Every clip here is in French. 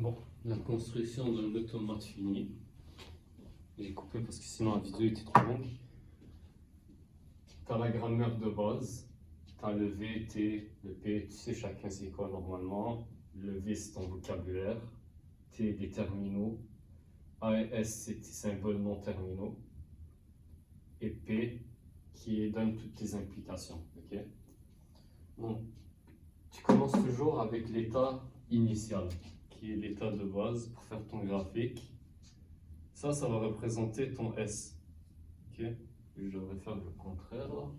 Bon, la construction d'un automate fini. J'ai coupé parce que sinon la vidéo était trop longue. Tu as la grammaire de base. Tu as le V, T, le P. Tu sais chacun c'est quoi normalement. Le V c'est ton vocabulaire. T des terminaux. A et S c'est tes symboles non terminaux. Et P qui donne toutes tes implications. Okay? Donc, tu commences toujours avec l'état initial, qui est l'état de base pour faire ton graphique. Ça va représenter ton S. Okay? Je devrais faire le contraire là.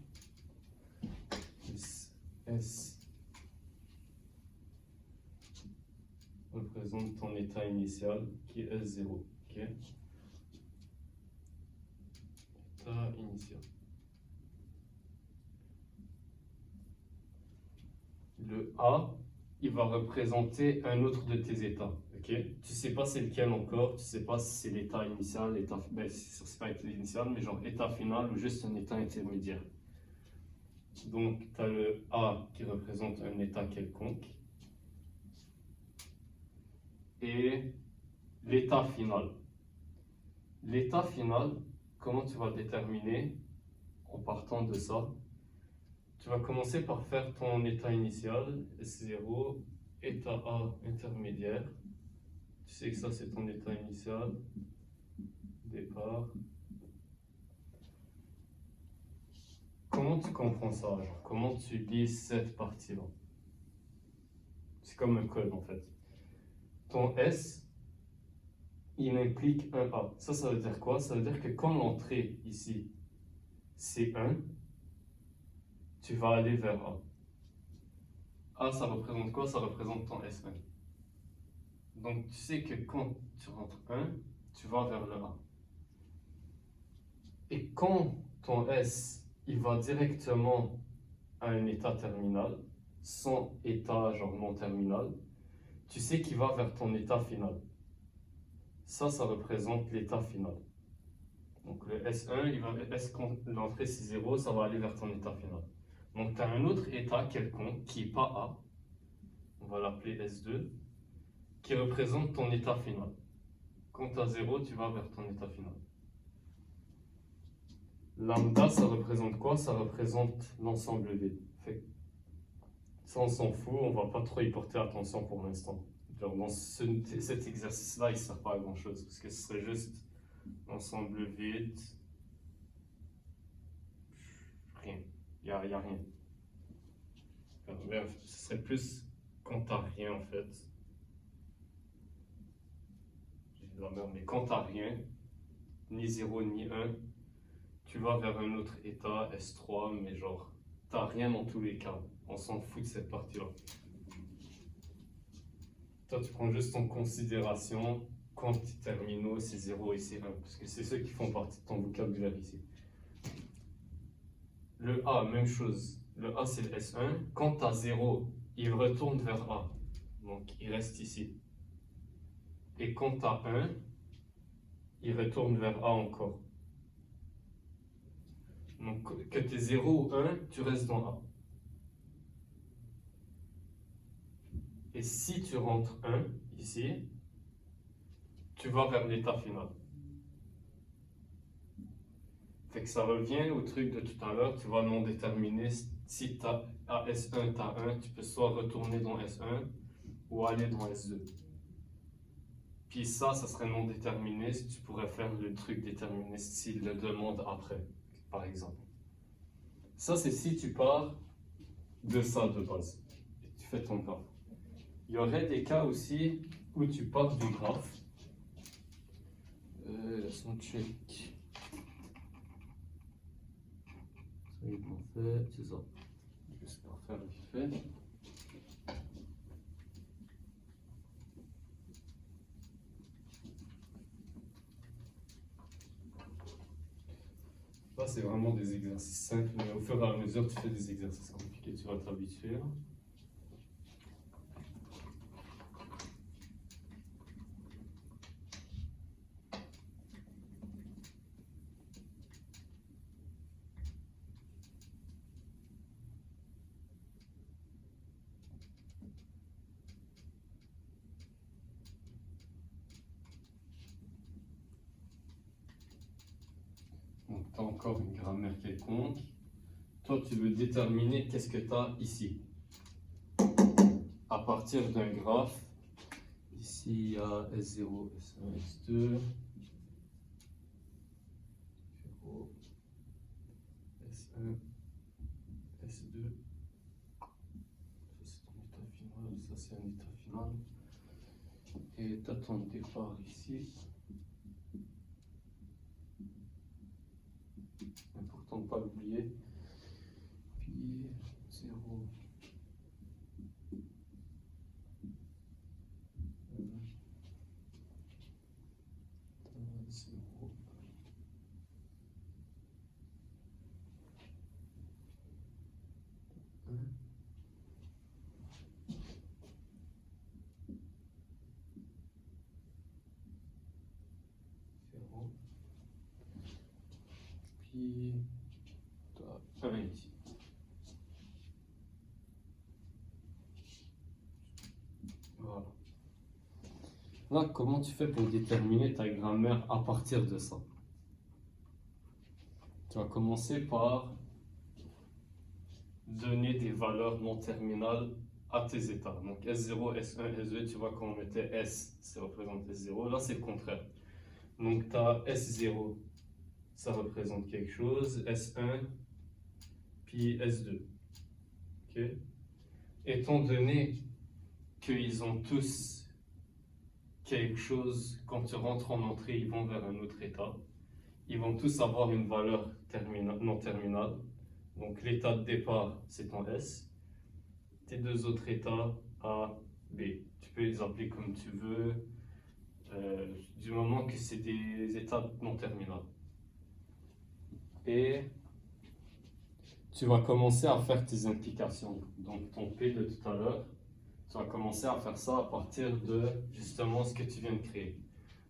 S représente ton état initial qui est S0. Okay? État initial. Le A, il va représenter un autre de tes états. Okay? Tu ne sais pas c'est lequel encore, tu ne sais pas si c'est l'état initial, c'est pas l'état initial, mais genre état final ou juste un état intermédiaire. Donc, tu as le A qui représente un état quelconque. Et l'état final. L'état final, comment tu vas le déterminer en partant de ça? Tu vas commencer par faire ton état initial, S0, état A intermédiaire. Tu sais que ça c'est ton état initial, départ. Comment tu comprends ça? Genre, comment tu lis cette partie-là? C'est comme un code en fait. Ton S, il implique un A. Ça veut dire quoi? Ça veut dire que quand l'entrée ici, c'est 1, tu vas aller vers A. A, ça représente quoi? Ça représente ton S1. Donc, tu sais que quand tu rentres 1, tu vas vers le A. Et quand ton S, il va directement à un état terminal, sans état genre non terminal, tu sais qu'il va vers ton état final. Ça représente l'état final. Donc le S1, quand l'entrée c'est 0, ça va aller vers ton état final. Donc tu as un autre état quelconque qui n'est pas A, on va l'appeler S2, qui représente ton état final. Quand tu as 0, tu vas vers ton état final. Lambda, ça représente quoi? Ça représente l'ensemble V. Ça, on s'en fout, on ne va pas trop y porter attention pour l'instant. Dans cet exercice-là, il ne sert pas à grand-chose, parce que ce serait juste ensemble vide. Rien. Il n'y a rien. Bref, ce serait plus quand tu n'as rien, en fait. J'ai de la merde, mais quand tu n'as rien, ni 0 ni 1, tu vas vers un autre état, S3, mais genre, tu n'as rien dans tous les cas. On s'en fout de cette partie-là. Toi, tu prends juste en considération quand tes terminaux, c'est 0 et c'est 1, parce que c'est ceux qui font partie de ton vocabulaire ici. Le A, même chose. Le A, c'est le S1. Quand tu as 0, il retourne vers A. Donc, il reste ici. Et quand tu as 1, il retourne vers A encore. Donc, que tu es 0 ou 1, tu restes dans A. Et si tu rentres 1, ici, tu vas vers l'état final. Fait que ça revient au truc de tout à l'heure, tu vois, non déterminé. Si tu as à S1, tu as 1, tu peux soit retourner dans S1 ou aller dans S2. Puis ça serait non déterministe, tu pourrais faire le truc déterministe s'il le demande après, par exemple. Ça, c'est si tu pars de ça de base, et tu fais ton graphe. Il y aurait des cas aussi où tu pars du graphe. Laisse-moi check. Ça y est, bien fait, c'est ça. Juste pour faire vite fait. Là, c'est vraiment des exercices simples, mais au fur et à mesure, tu fais des exercices compliqués, tu vas t'habituer. encore une grammaire quelconque. Toi, tu veux déterminer qu'est-ce que tu as ici. À partir d'un graphe, ici il y a S0, S1, S2, S1, S2. Ça c'est ton état final, ça c'est un état final. Et tu as ton départ ici. Important de ne pas l'oublier. Puis 0. 0. Puis tu as 1 ici. Voilà. Là, comment tu fais pour déterminer ta grammaire à partir de ça? Tu vas commencer par donner des valeurs non terminales à tes états. Donc S0, S1, S2, tu vois quand on mettait S, ça représente S0. Là, c'est le contraire. Donc tu as S0, ça représente quelque chose, S1, puis S2. Okay. Étant donné qu'ils ont tous quelque chose, quand tu rentres en entrée, ils vont vers un autre état. Ils vont tous avoir une valeur non terminale. Donc l'état de départ, c'est ton S. Tes deux autres états, A, B. Tu peux les appeler comme tu veux, du moment que c'est des états non terminales. Et tu vas commencer à faire tes implications. Donc ton P de tout à l'heure, tu vas commencer à faire ça à partir de justement ce que tu viens de créer.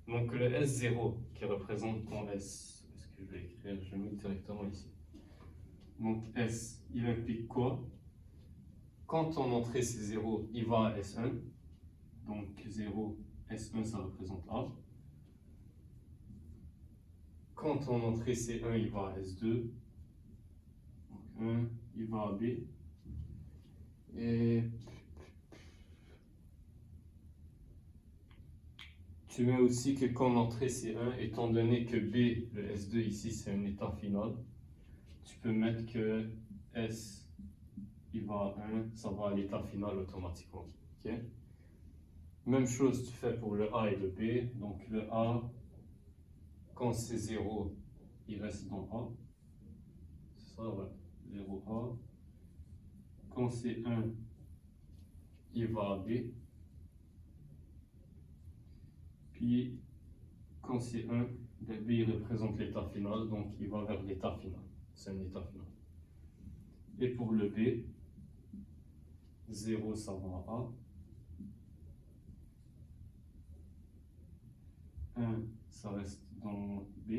Donc le S0 qui représente ton S, est-ce que je vais écrire? Je vais mettre directement ici. Donc S, il implique quoi? Quand ton entrée c'est 0, il va à S1. Donc 0, S1 ça représente A. Quand ton entrée c'est 1, il va à S2. Donc 1, il va à B. Et tu mets aussi que quand l'entrée c'est 1, étant donné que B, le S2 ici, c'est un état final, tu peux mettre que S, il va à 1, ça va à l'état final automatiquement. Okay? Même chose, tu fais pour le A et le B. Donc le A, quand c'est 0, il reste dans A. C'est ça, ouais. 0A. Quand c'est 1, il va à B. Puis, quand c'est 1, le B il représente l'état final, donc il va vers l'état final. C'est un état final. Et pour le B, 0 ça va à A. 1 ça reste dans B.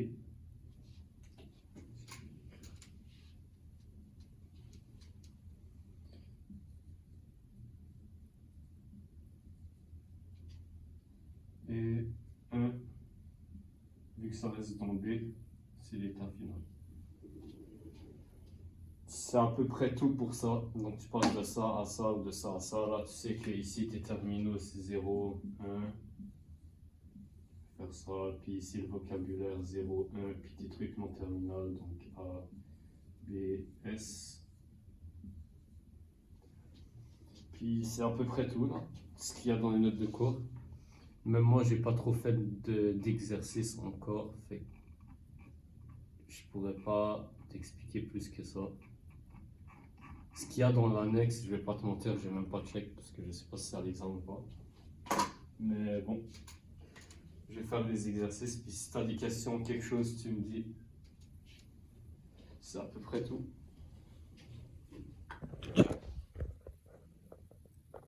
Et 1, vu que ça reste dans B, c'est l'état final. C'est à peu près tout pour ça. Donc tu passes de ça à ça ou de ça à ça. Là, tu sais que ici tes terminaux c'est 0, 1. Faire ça. Puis ici le vocabulaire 0, 1. Puis tes trucs non terminaux. Donc A, B, S. Puis c'est à peu près tout là. Ce qu'il y a dans les notes de cours. Même moi, j'ai pas trop fait d'exercice encore. Fait que je pourrais pas t'expliquer plus que ça. Ce qu'il y a dans l'annexe, je vais pas te mentir, j'ai même pas check parce que je sais pas si c'est à l'examen ou pas. Mais bon, je vais faire des exercices. Puis si tu as des questions, quelque chose, tu me dis. C'est à peu près tout.